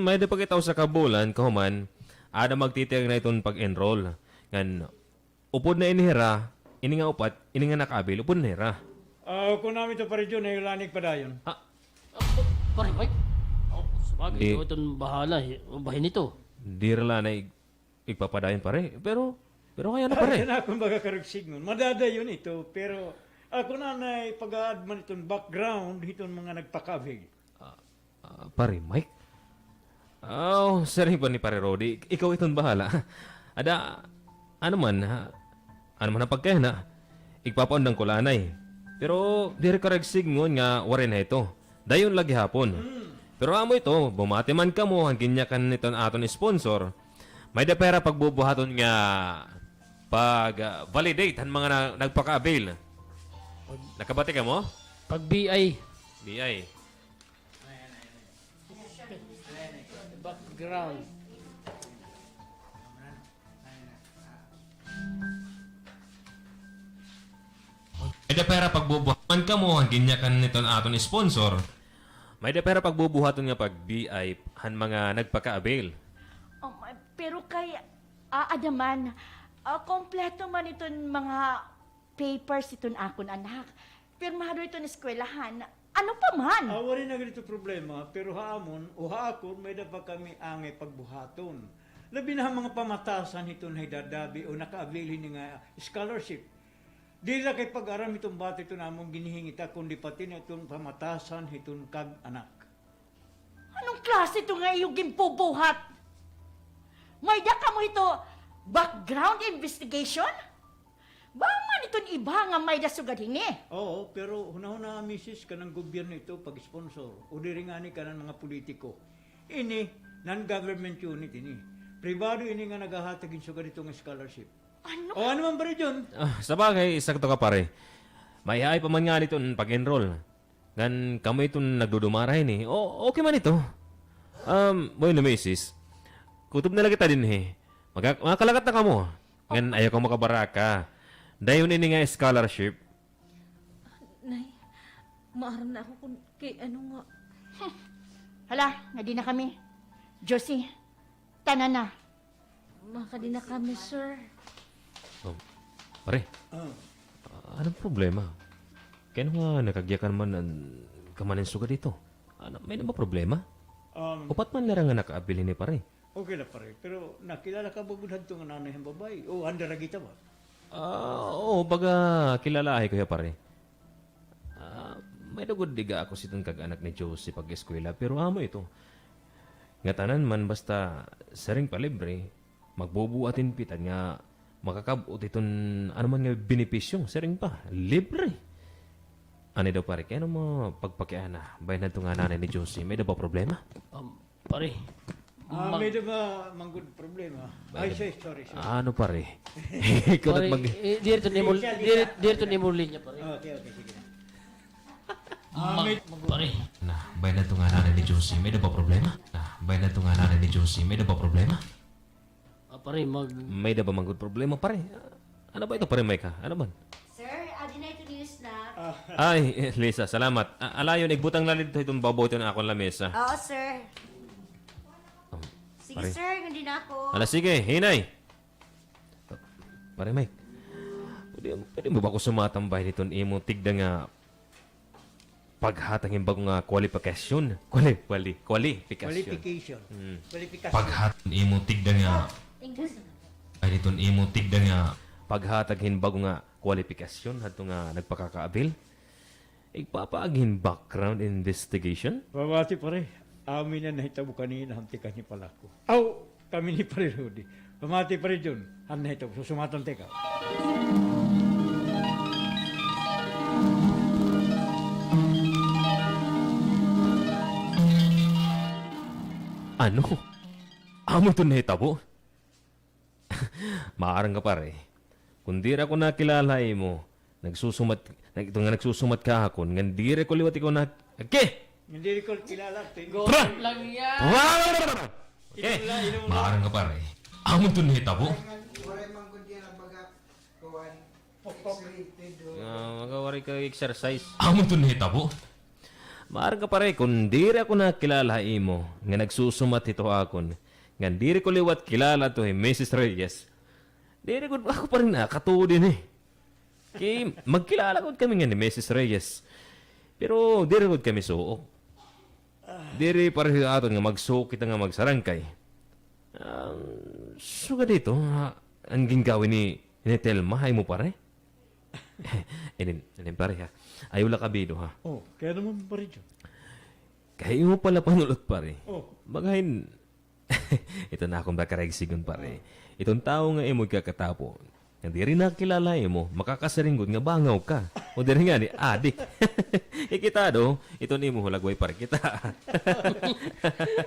May di pagkitaw sa kabulan, kahuman, ada magtitiyag na itong pag-enroll. Ngan, upod na inihira, ini nga upat, ini nga nakabil, upod na hira. Kung namin ito pare Jun, ay ulanig pa dayon. Pare Mike. Sabagay, Di- ikaw itong bahala. Bahin ito. Di rala na igpapadayon pare. Pero kaya na pare. Yan akong magkakarugsigon. Madadayon ito, pero ako na pag-add man itong background, itong mga nagpakabig. Pare, Mike? Sering pa ni pare Rodi. Ikaw itong bahala. Ano man ang pagkaya na, igpapaundang ko lanay. Pero, diri ka signon nga, warin na ito. Dayon lagi hapon. Pero amo ito, bumati man ka mo, hangin niya kan ito aton sponsor. May da pera pagbubuhaton nga validate ang mga nagpaka-avail. Nakabati ka mo? Pag BI. BI. Background. May da pera pagbubuhaton ka mo, hangin niya kan ito aton sponsor. May da pera pagbubuhaton nga pag BI han mga nagpaka-avail. Oh, pero kay Adaman, kompleto man itong mga papers itong akon anak. Pirmado itong eskwelahan. Ano pa man? Wari na ganito problema, pero haamon o haakon, may dapat kami angay pagbuhaton. Labi na mga pamatasan ito na hidadabi o naka-avail nga scholarship. Di na kay pag-aram itong bata ito namong ginihingita, kundi pati na itong pamatasan itong kag-anak. Anong klase ito nga iyong gimpubuhat? May daka mo ito background investigation? Ba man itong iba nga may dasugad hini? Oo, pero hunahuna misis ka ng gobyerno ito pag-sponsor o diringani ka ng mga politiko. Ini, non-government unit ini. Privado ini nga naghahatagin sa ganito ng scholarship. Ano? O ano man ba rin yun? Sa bagay, sakto ka pare. May hay pa man nga nito pag-enroll. Ngan kamo itong nagdudumaray ni. Okay man ito. Boy na misis. Kutob na lang kita din Makakalagat na ka mo. Ngan ayaw ka makabaraka. Dayon ini nga scholarship. Nay, maaram na ako kung kay ano nga. Hala, nga di na kami. Josie, tanan na. Makadi na kami, sir. Pare, anong problema? Kaya nga nakagyakan man kamanin suga dito. May na ba problema? Upat man lang nga nakaabili ni pare. Okay na pare, pero nakilala ka ba gudhan ito nga nanay ang babae? O andara kita ba? Baga kilalahi ko ya pare. May dugod diga ako sitong kag-anak ni Josie pag-eskwela, pero amo ito. Nga tanan man basta saring palibre, magbubuatin pitan nga makakabot iton ano man nga benepisyo, saring pa, libre. Ano daw pare, kaya mo pagpakiana, bayan na ito nga nanay ni Josie, may daw ba problema? Pare. May diba manggod problema? Ay, sorry. Ano pare? Ikaw Pare, na mag... dito ni Muli niya, pare. Okay, sige na. Pare. Bayan na ito nga nanay ni Josie, may daw ba problema? Bayan na ito nga nanay ni Josie, may daw ba problema? Pare, May daw ba manggod problema pare? Ano ba ito pare, Mike ha? Ano man? Sir, adi na na ito niyo snack. Ay, Lisa, salamat. Alayon, igbutang lalit ito itong baboy ito na akong lamesa. Oo, sir. Sige, pare. sir. Hindi na ako. Ala, sige, hinay. Pare Mike, pwede mo ba ko sumatambay nitong imo tigda nga paghatang yung bagong nga qualification? Qualification. Qualification. Qualification. Paghatang imo tigda nga English na. ay nitong imo tigda nga paghataghin bago nga qualification hadto nga nagpakakaabil. Igpapaaghin background investigation. Pamati pare, amin na nahitabo kanina, hamtikan ni pala ko. Aw, kami ni pare Rudy. Pamati pare John, han nahitabo, susumatan teka. Ano? Amo to nahitabo? Maarang ka pare. Kung di ra ko nakilala mo, nagsusumat ka hakon, nga di ra ko liwat ikaw na... Okay! Hindi ko kilala. Pra! Lang yan. Okay! Maarang ka pare. Amo to nahitabo? Waray man kundi ang baga kawan. X-rated o. Magawari ka exercise. Amo to nahitabo? Maarang ka pare, kung di ra ko nakilala mo, nga nagsusumat ito akon, nga di ra ko liwat kilala to Mrs. Reyes, di ra ko ako pa rin nakatuo din eh. Kaya magkilala ko kami nga ni Mrs. Reyes. Pero di ra ko kami suok. Di ra pareho aton nga magsuok kita nga magsarangkay. Suga dito, ang ginggawin ni Telma, ay mo pare? Inin pare ha. Ayaw la kabido ha. Oh, kaya naman pare John. Kaya mo pala panulot pare. Oh, Bagahin, ito na akong bakaragsigon pare. Itong tao nga imo kakatapo. Hindi rin nakilala mo, makakasaringgod nga bangaw ka. O di rin nga ni adik. Ikita do, ito ni mo hulagway pare kita.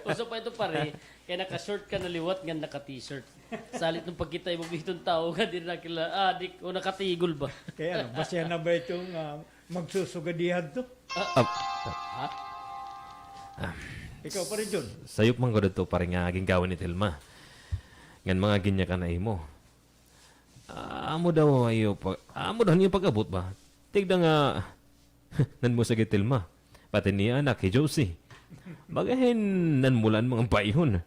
Uso pa ito pare, kaya naka-short ka na liwat nga naka-t-shirt. Salit nung pagkita mo itong tao nga di nakila adik o nakatigol ba? kaya ano, basya na ba itong magsusugadihan to? Ikaw pare John. Sayop man ko dito pare nga aging gawin ni Telma. Ngan mga ginya ka na imo. Amo daw niyo pag-abot ba? Tigda nga, nan mo sa Telma. Pati niya anak, kay Josie. Bagahin nan mulan mga bayhon.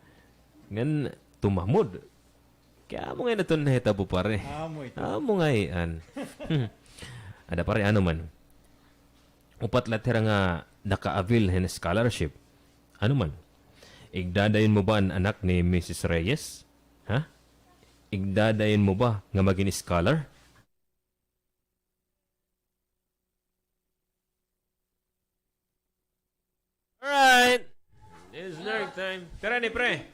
Ngan tumamod. Kaya mo nga na ito nahitabo pare. Amo ito. Amo nga iyan. Ada pare ano man. Upat latira nga naka-avail hen scholarship. Ano man. Igdadayon mo ba ang anak ni Mrs. Reyes? Ha? Igdadayon mo ba nga maging scholar? Alright. It's snack time. Tara ni pre.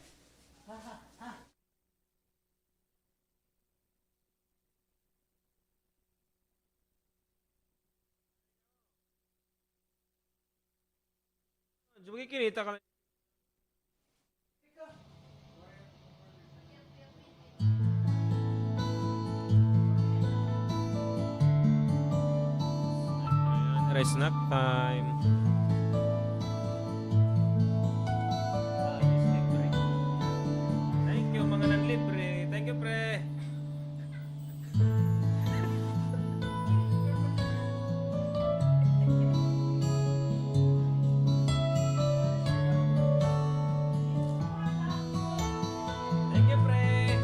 Kinita ka. Ayan, snack time. Thank you mga nanlibre. Thank you pre. Thank you pre.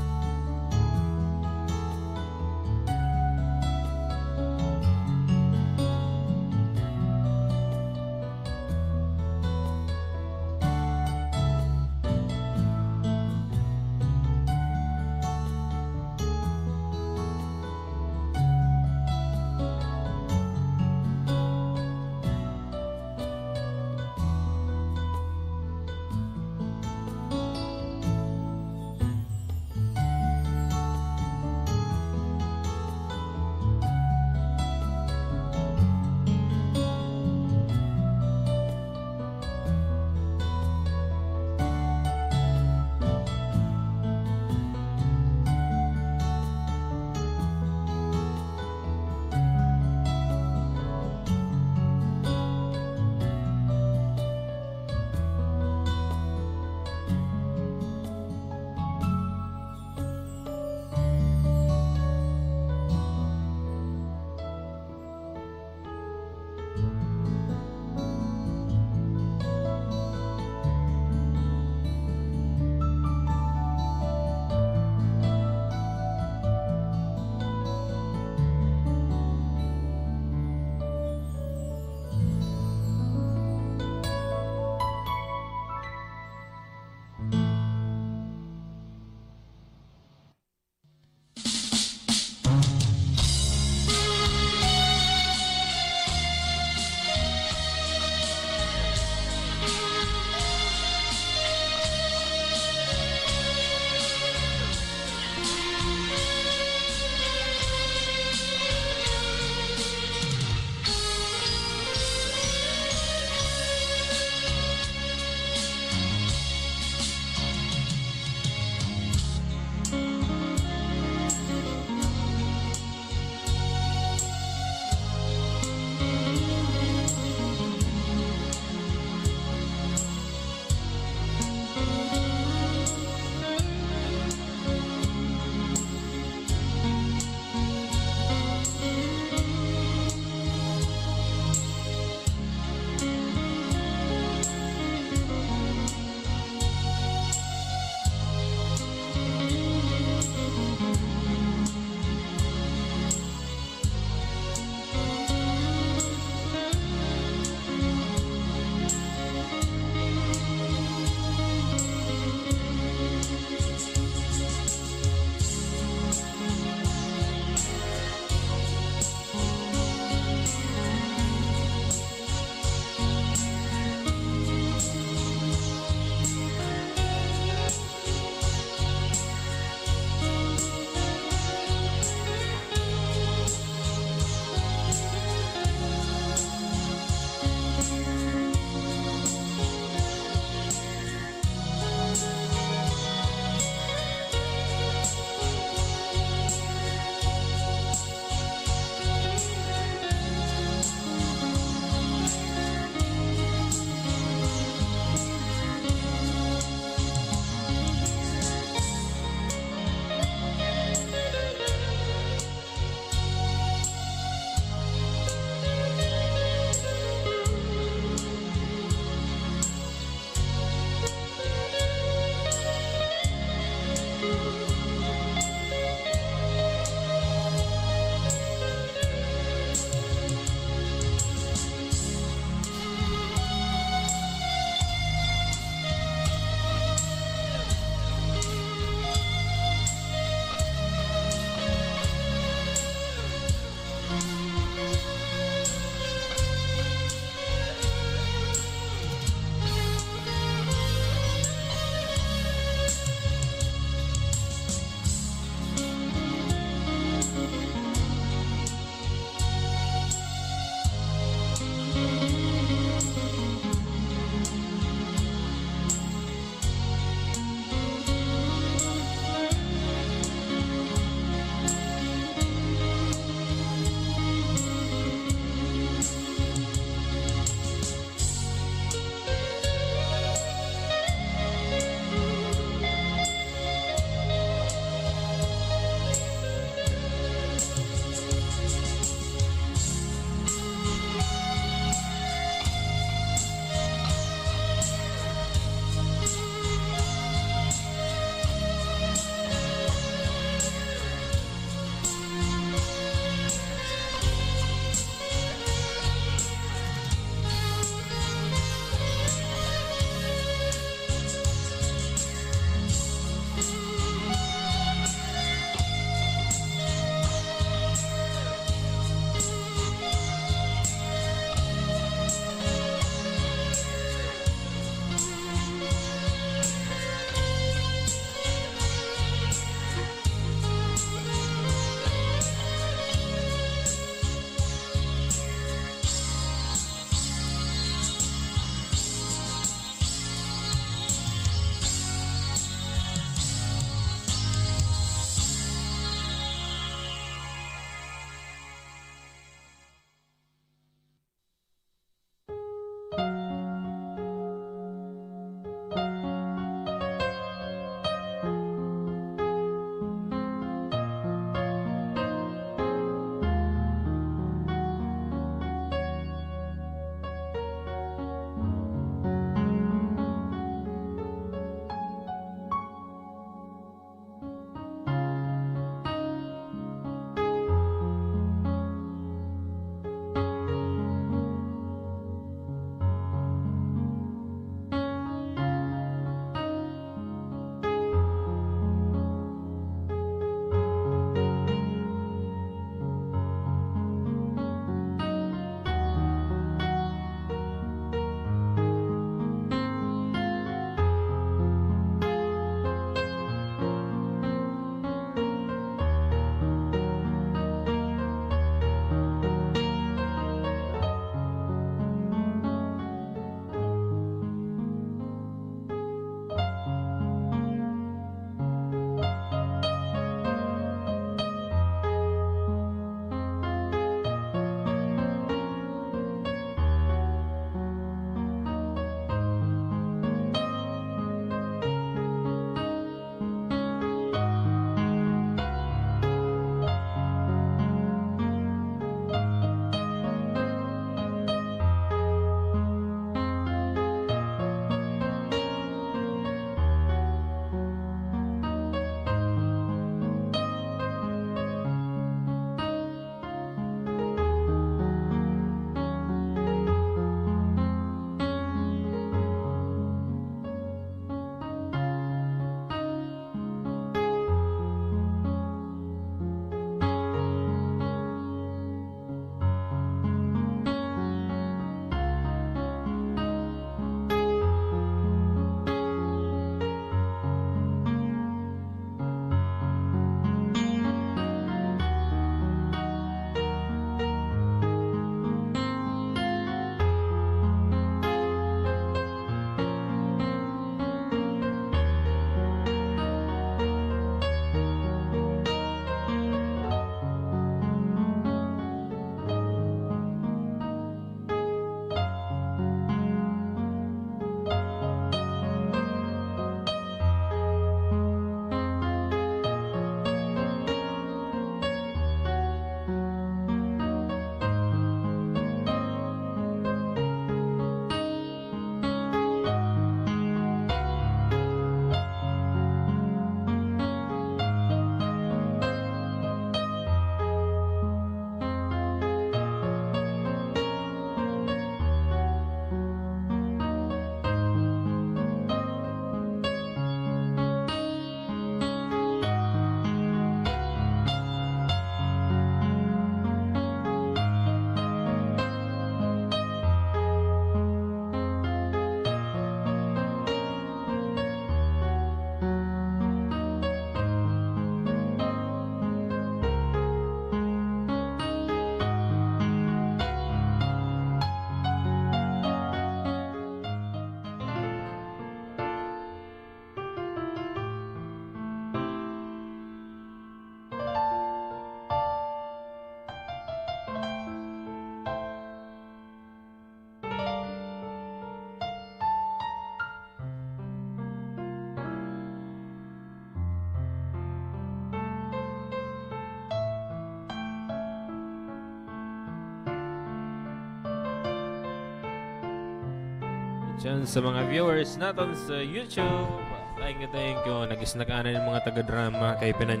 Diyan sa mga viewers natin sa YouTube. Thank you. Nag-isnakanan yung mga taga-drama kay pinan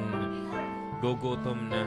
gugutom na.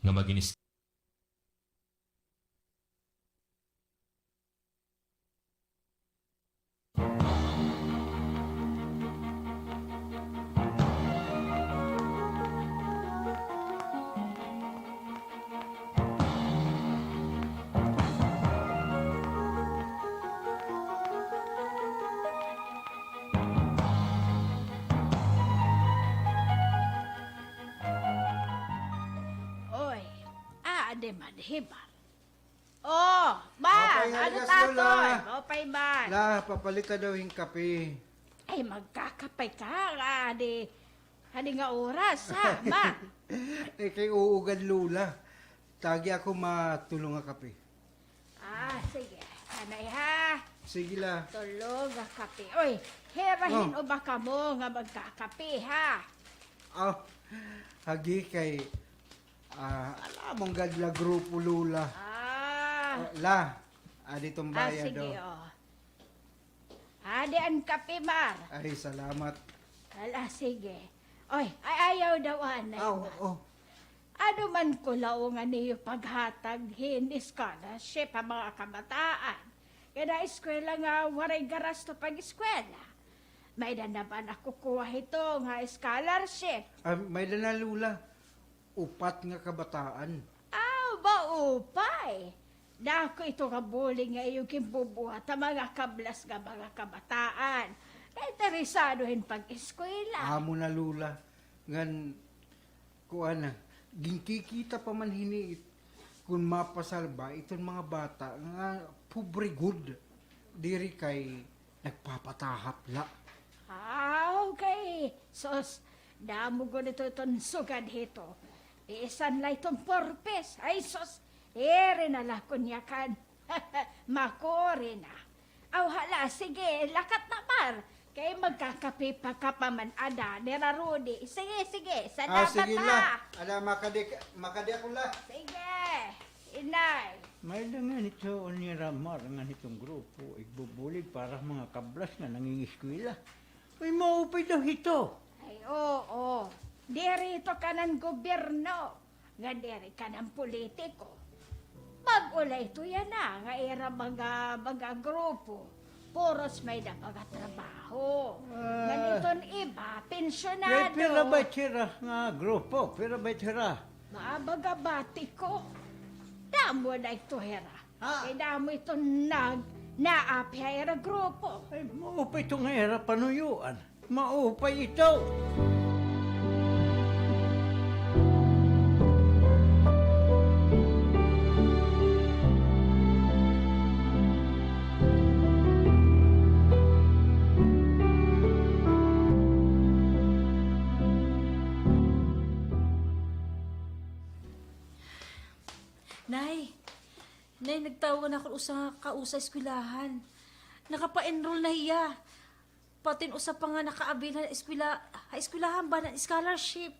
Nga maginis Oy, ade man, hibar. Oh, ba, Okay, ano haligas, tatoy? Lola. Opay ba? La, papalit ka daw yung kape. Ay, magkakapay ka, ade. Hadi nga oras, ha, ba? Eh, kay uugan lula. Tagi ako matulong nga kape. Ah, sige. Anay ha. Sige la. Tulog nga kape. Oy, herahin o baka mo nga magkakape, ha? Oh, hagi kay... alam mong gadla grupo lula. La, aditong bayan sige, daw. oh. Ade ang kape, Mar. Ay, salamat. Ala, sige. Oy, ay ayaw daw, anay. Oh. Ano man ko laungan niyo paghatag hin scholarship ang mga kabataan. Kaya eskwela nga waray garas to pag-eskwela. May danaban ako kuha ito nga scholarship. May dana lula. Upat nga kabataan. Ba upay? Dako ito kabuling nga iyong kimbubuhat ang mga kablas nga mga kabataan. Interesadohin pag-eskwela. Amo na lula. Ngan, kuan na, ginkikita pa man hiniit kung mapasalba itong mga bata nga pobre good. Diri kay nagpapatahap la. Okay. Sos, damo ko nito itong sugad hito. Isan la itong purpose. Ay, sos, ere na la kunyakan. Makore na. Aw, hala, sige, lakat na par. Kay magkakape pa ka pa man ada, nera Rudy. Sige, salamat Sige ha. la. Ala, makadi ako la. Sige, inay. May nga nito ni Ramar nga nitong grupo, igbubulig para mga kablas nga nangingiskwila. May maupay daw ito. Ay, oo. Dirito ka ng gobyerno. Nga diri ka ng politiko. Mag-ulay ito yan na. Nga era mga grupo. Puros may na mga trabaho. Ganitong iba, pensyonado. Pera ba tira nga grupo? Pera ba tira? Mabagabati ko. Damo na ito, hera. Ah. Kaya damo ito naapya era grupo. Ay, maupay ito nga era panuyuan. Maupay ito. Nay, nagtawagan ako usa eskwelahan. Nakapa-enroll na hiya. Patin usa pa nga nakaabil na eskwelahan ba ng scholarship.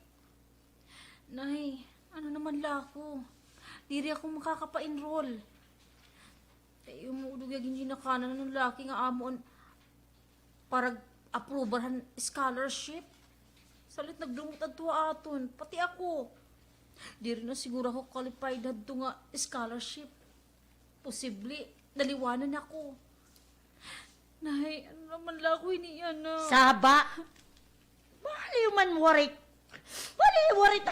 Nay, ano naman la ako? Diri ako makakapa-enroll. Yung udog yung hindi nakanan ng laki nga amon. Parang approvalhan scholarship. Salit nagdumot at tuwa aton, pati ako. Di rin na siguro ako qualified na nga scholarship. Posible, naliwanan ako. Nay, ano naman lang ako iniyan na. Saba! Baliw man warik. Baliw warik.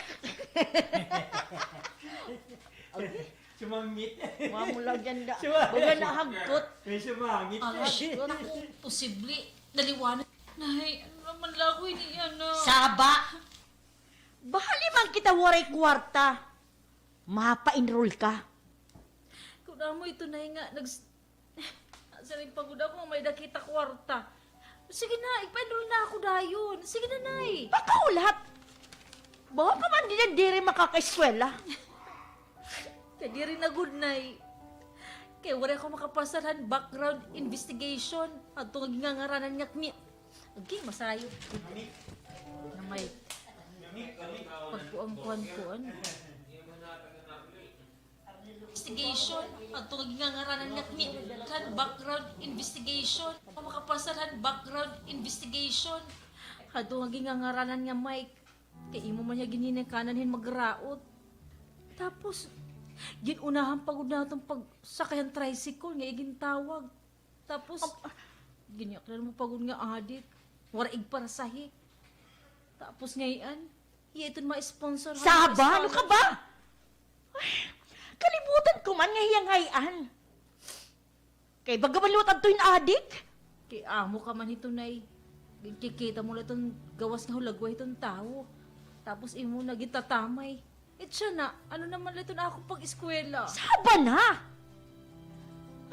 Sumangit. Mamulaw dyan da. Sumangit. Baga nahagkot. May sumangit. Alas, ako, posible, naliwanan. Nay, ano naman lang ako iniyan na. Saba! Bahali man kita waray kwarta. Mapa-enroll ka. Kung mo ito na nga, saling pagod ako, may nakita kwarta. Sige na, ipa-enroll na ako dayon. Sige na, Nay. Pakaulat! Baka ka man din diri makakaiskwela. Kaya di rin na good, Nay. Kaya wala ako makapasaran background investigation. At itong ngangaranan nga kami. Okay, masayo. Na may pagpuang-puan-puan. Investigation. At itong ngangaranan nga kami. Background investigation. Makapasaran background investigation. At itong ngangaranan nga Mike. Kaya imo man niya gininekanan magraot. Tapos, ginunahan pagod na itong pagsakayan tricycle nga iging tawag. Tapos, ginyak na mo pagod nga adik. Waraig para sahi. Tapos ngayon, iya ito ma-sponsor. Saba! Ano ka ba? Ay, kalimutan ko man nga hiyang hayan. Kay bagabalot at yung adik. Kay amo ka man ito, Nay. Kikita mo lang itong gawas nga hulagway itong tao. Tapos imo nagitatamay. Siya na, ano naman lang ito na ako pag-eskwela. Saba na!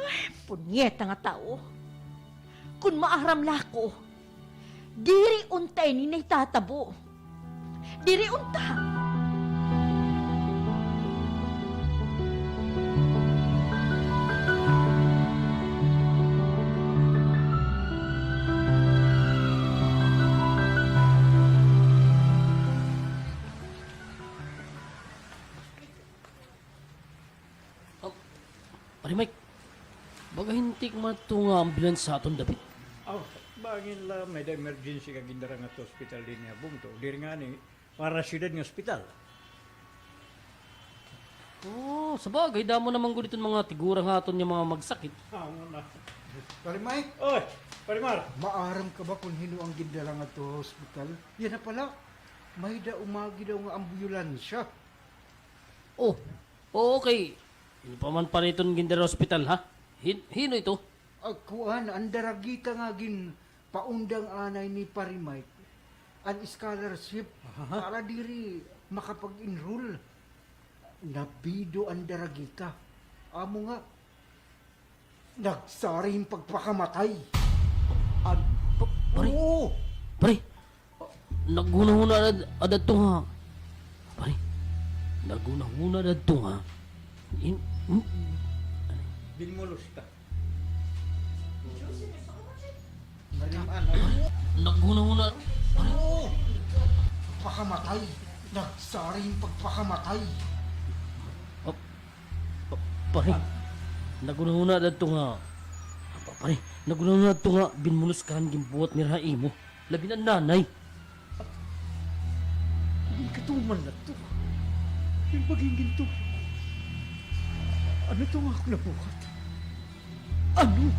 Ay, punyeta nga tao. Kung maaram lako, diri untay ni naitatabo. Diri unta. Pare Mike, baga hintik man ito nga ambulance sa aton David. Oh, bangin la may da emergency ka gindara nga to hospital din niya bung to. Diri nga ni para siyudad nga hospital. Oh, sabagay, damo naman ko dito mga tigurang aton yung mga magsakit. Amo na. Pare Mike, Oy, Parimar. maaram ka ba kung hino ang gindala nga to hospital? Yan na pala. May da umagi daw nga ambulansya. Oh, okay. Hindi pa man pa rito gindera hospital ha? Hino ito? Kuan, ang daragita nga gin paundang anay ni Pare Mike. Ang scholarship para diri makapag-enroll. Nabido ang daragita. Amo nga, nagsaring pagpakamatay. Pare, Oo! pare, naghuna-huna na ito ha. Pare, naghuna-huna na ito ha. Binmulos ta. Naghuna-huna. Oo! Pagpakamatay. Nagsaring pagpakamatay. Pare, naghuna-huna na ito nga. Pare, naghuna-huna na ito nga. Binmulos ka ang gimbuhat ni Raimo. Labi na nanay. Hindi ka tuman na to. Yung pagiging to. Ano to nga ako nabuhat? Ano?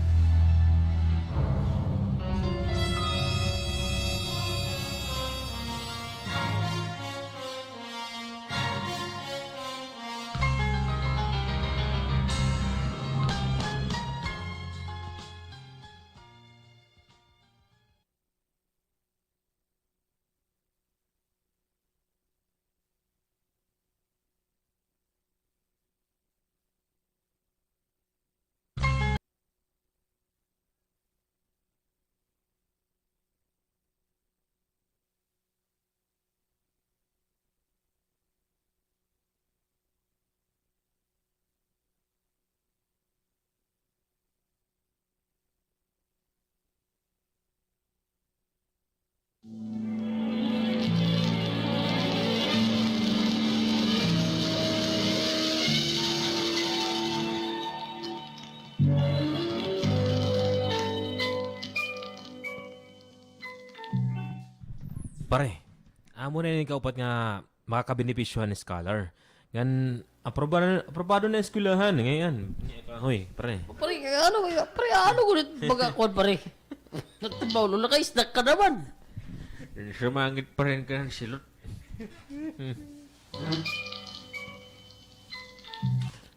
Pare, amo na yung kaupat nga makakabenepisyohan ni scholar. Ngan, aprobado na eskwelahan ngayon. Hoy, pare. Pare, ano ko baga kon pare. Nagtabaw lo kay snack ka naman. Sumangit pa rin ka ng silot.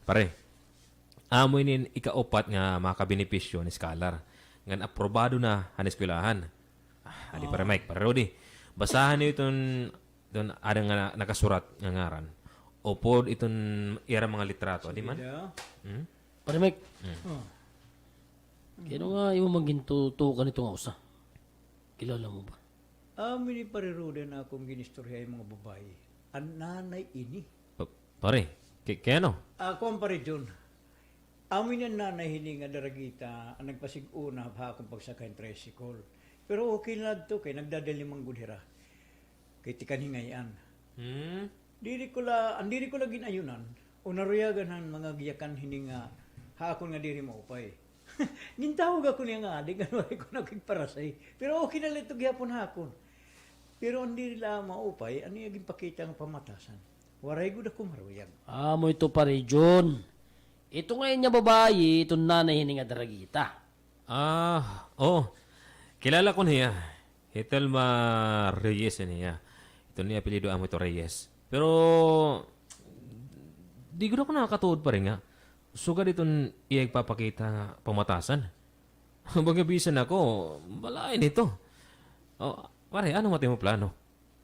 Pare, amo inin ikaupat nga makabenepisyo ni scholar. Ngan, aprobado na ang eskwelahan. Ali pare Mike, pare Rudy. Basahan niyo itong ada nga nakasurat nga ngaran. O pod itong ira mga litrato, di man? Yeah. Pare Mike, Oh. kaya nga yung magintutukan itong usa. Kilala mo ba? Amin ni Pariruda na akong ginistorya yung mga babae. Ang nanay ini. Pare, kaya ano? Ako ang pare John. Amin ang nanay hini nga daragita ang nagpasiguna ha akong pagsakay ng tricycle. Pero okay na to kay nagdadali mang gudhira. Kay tikan hingayan. Diri ko la ginayunan. O naruyagan ang mga giyakan hini nga hakon nga diri maupay. Gintawag ako niya nga adik ano ay ko nagparasay. Pero okay na lito gyapon hakon. Pero ang diri la maupay ano yung ginpakita nga pamatasan. Waray gud ako maruyag. Amo ito pare John. Ito ngayon niya babae, itong nanay hininga daragita. Kilala ko niya. Hitelma Reyes niya. Ito niya apelido amo ito Reyes. Pero di ko na ako nakakatuod pa rin nga. Sugad itong ipapakita pamatasan. Bagabisan ako, malain ito. Pare, ano mati mo plano?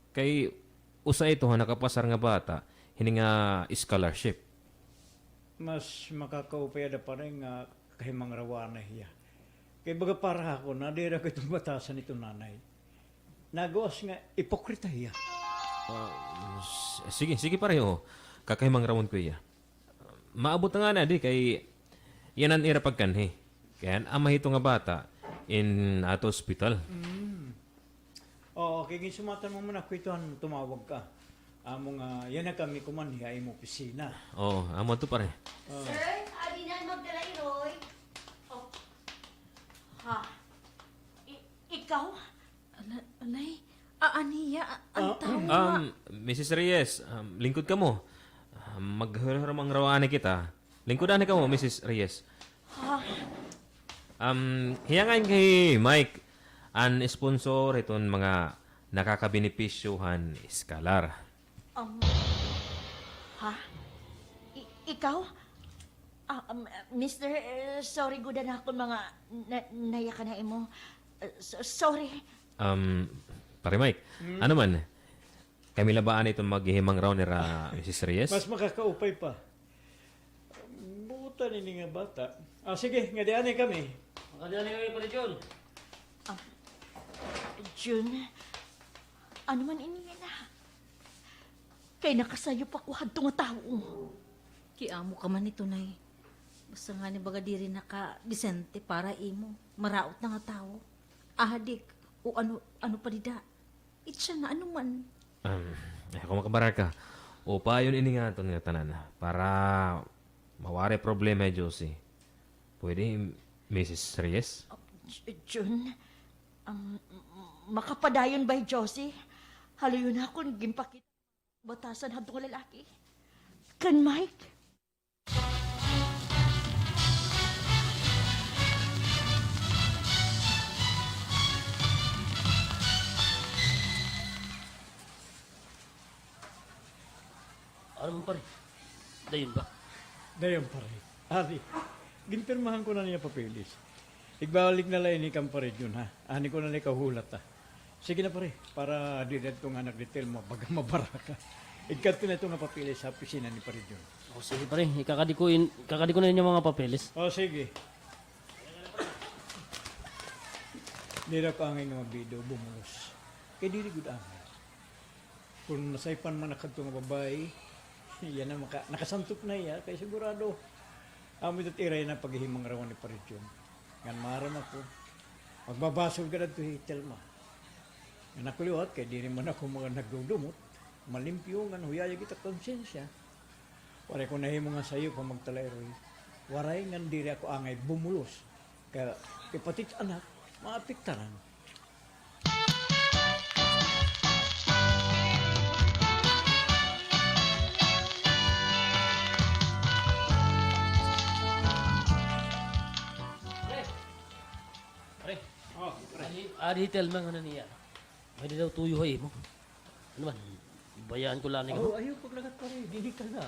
Kay usa ito ha nakapasar nga bata, hininga scholarship. Mas makakaupayada pa rin nga kahimang rawana hiya. Kaya baga para ako, nadira ko itong batasan itong nanay. Nagawas nga, ipokrita hiya. Sige pareho. Kakahimang rawon ko iya. Maabot na nga na di kay yan ang ira pagkanhi. Kaya amay ito nga bata in ato hospital. Oo, kaya sumatan mo muna ko ito tumawag ka. Amo nga, yan na kami kumanhiya mo opisina. Oo, amo to pare. Sir, adi na magdalay, Roy. Oh. Ha? Ikaw? Alay, aniya, ang tao. Mrs. Reyes, lingkod ka mo. Magharamang rawaan kita. Lingkodan ka mo, Mrs. Reyes. Hiyangan kay Mike ang sponsor itong mga nakakabenepisyuhan scholar. Ha? Ikaw? Mr. Sorry, gudan ako mga nayakan na mo. Sorry. Pare Mike, ano man? Kami labaan itong maghihimang raw ni Mrs. Reyes? Mas makakaupay pa. Buta nini nga bata. Sige, nga diyan kami. Makadali kami pare John. Jun, ano man ini na? Kay nakasayo pa ko hadto nga tao. Kiamo ka man ito, nay. Basta nga ni baga diri naka-disente para imo. Maraot na nga tao. Adik, o ano pa dida. Itsa na ano man. Kung makabarar ka, o pa yun ini nga itong nga tanan para mawari problema Josie. Pwede, Mrs. Reyes? Jun, makapadayon ba Josie? Halayon ako gimpakita batasan hadto nga lalaki. Kan Mike? Ano mo pare? Dayon ba? Dayan pare. Adi, ginpirmahan ko na niya papilis. Igbalik na lang ni kang pare yun ha. Ani ko na ni kahulat ha. Sige na pare, para di na itong anak detail mo, baga mabaraka. Igkat ko na itong papilis sa opisina ni pare yun. Sige pare, kakadiko na rin yung mga papeles. Sige. Nira ka angay nga video, bumulos. Kaya diri good angay. Kung nasaypan man nakadto nga babae, yan na nakasantok na iya, kaya sigurado. Amo ito't iray na paghihimang rawan ni Paridyon. Ngan maram ako. Magbabasol ka na ito hitel mo. Nga nakuliwat, kaya di naman ako mga nagdudumot. Malimpyo nga, huyaya kita konsensya. Waray ko nahimo nga sa'yo pa magtalairoy. Waray nga diri ako angay bumulos. Kaya ipatit anak, maapiktaran. Adi Telma nga na niya. May di daw tuyo hay mo. Ano man, bayaan ko lang Oh, ayaw paglagat pa rin. Dini ka na.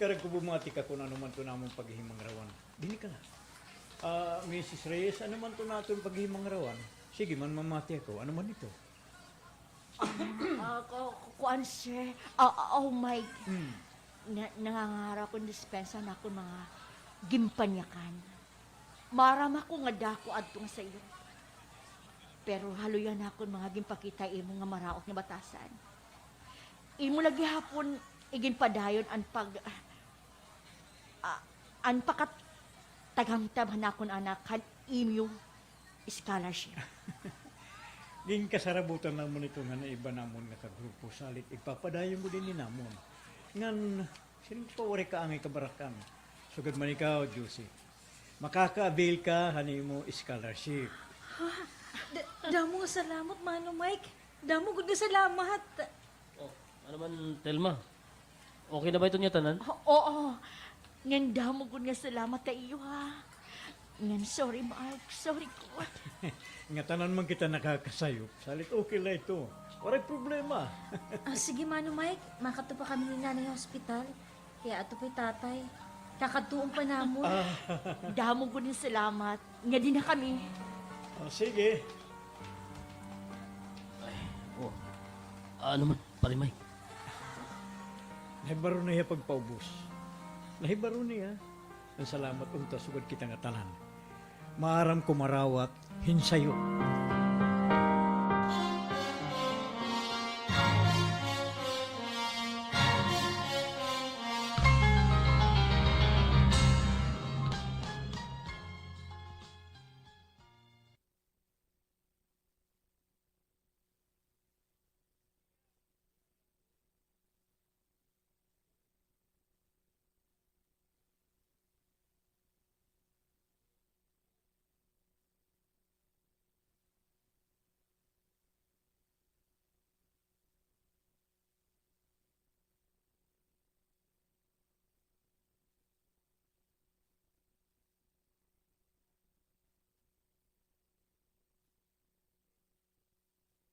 Karag ko bumati ka kung ano man to namang paghihimang rawan. Dini ka na. Mrs. Reyes, ano man to natin paghihimang rawan? Sige man mamati ako. Ano man ito? Kuan sir, oh my, nangangarap kong dispensa na ako mga gimpanyakan. Maram ako nga dako adto nga sa iyo. Pero haluyan ako mga gimpakita imo nga maraot nga batasan. Imo lagi hapon iginpadayon an pakat tagamtab hanakon anak kan imo scholarship. Ging kasarabutan namon ito nga na iba namon nga kagrupo salit ipapadayon mo din ni namon. Ngan sino pa wari ka angay kabarakan. Sugad man ikaw, Juicy. Makaka-avail ka hani mo scholarship. Damo nga salamat, Mano Mike. Damo gud nga salamat. Oh, ano man, Telma? Okay na ba ito niya tanan? Oo, nganda mo gud nga salamat ta iyo ha. Ngan sorry Mark, sorry ko. Nga tanan man kita nakakasayop. Salit okay lang ito. Waray problema. Sige, Mano Mike. Makato pa kami ni nanay hospital. Kaya ato pa'y tatay. Kakatuon pa namon. Damo gud nga salamat. Nga din na kami. Sige. Oh, ano man, parimay. Nahibaro na iya pagpaubos. Nahibaro niya. Ang salamat unta sugad kita nga tanan. Maaram ko marawat hinsayo.